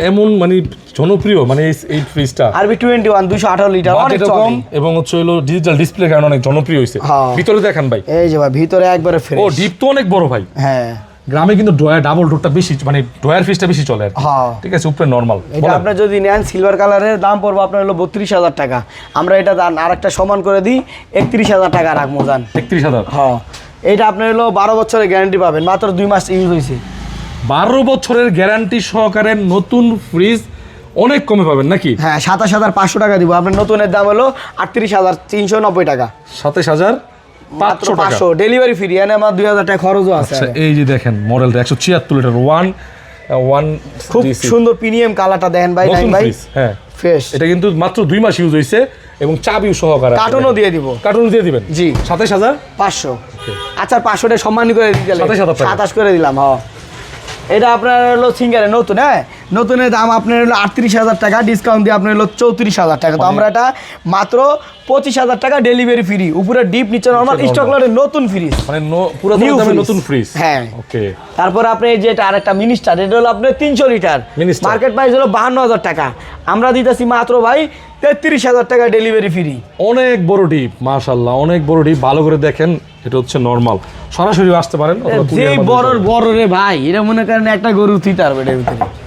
এমন মানে জনপ্রিয় মানে এই ফ্রিজটা RB21 218 লিটার অনেক কম এবং হচ্ছে হলো ডিজিটাল ডিসপ্লে কারণে অনেক জনপ্রিয় হইছে ভিতরে দেখেন ভাই এই যে ভাই ভিতরে একবারে ফ্রেশ ও ডিপ তো অনেক বড় ভাই হ্যাঁ গ্রামে কিন্তু ড্রয়ার ডাবল ডোরটা বেশি মানে ড্রয়ার ফ্রিজটা বেশি চলে আর ঠিক আছে উপরে নরমাল এটা আপনি যদি নেন সিলভার কালারের দাম পড়বে আপনার হলো 32000 টাকা আমরা এটা আরেকটা সমান করে দিই 31000 টাকা রাখবো জান 31000 হ্যাঁ এটা আপনার হলো 12 বছরের গ্যারান্টি পাবেন মাত্র 2 মাস ইউজ হইছে 12 বছরের গ্যারান্টি সহকারে নতুন ফ্রিজ অনেক কমে পাবেন নাকি হ্যাঁ 27500 টাকা দিব আপনার নতুনের দাম হলো 38390 টাকা 27500 ডেলিভারি ফ্রি এনে আমার 2000 টাকা খরচও আছে আচ্ছা এই যে দেখেন মডেলটা 176 লিটার ওয়ান খুব সুন্দর প্রিমিয়াম কালারটা দেখেন ভাই নাইম ভাই হ্যাঁ ফ্রেশ এটা কিন্তু মাত্র 2 মাস ইউজ হইছে এবং চাবি সহকারে কার্টুনও দিয়ে দিব কার্টুন দিয়ে দিবেন জি 27500 আচ্ছা 500 টাকা সম্মান করে দিতে 27 করে দিলাম হ্যাঁ এটা আপনার হলো সিঙ্গারে নতুন হ্যাঁ নতুনের দাম আপনার হলো 38000 টাকা ডিসকাউন্ট দিয়ে আপনার হলো 34000 টাকা তো আমরা এটা মাত্র 25000 টাকা ডেলিভারি ফ্রি উপরে ডিপ নিচে নরমাল স্টক লটের নতুন ফ্রিজ মানে পুরো দামে নতুন ফ্রিজ হ্যাঁ ওকে তারপর আপনি এই যে এটা আরেকটা মিনিস্টার এটা হলো আপনার 300 লিটার মার্কেট প্রাইস হলো 52000 টাকা আমরা দিতেছি মাত্র ভাই 33000 টাকা ডেলিভারি ফ্রি অনেক বড় ডিপ মাশাআল্লাহ অনেক বড় ডিপ ভালো করে দেখেন এটা হচ্ছে নরমাল সরাসরি আসতে পারেন যে বড় রে ভাই এটা মনে করেন একটা গরু থিতার এটার ভিতরে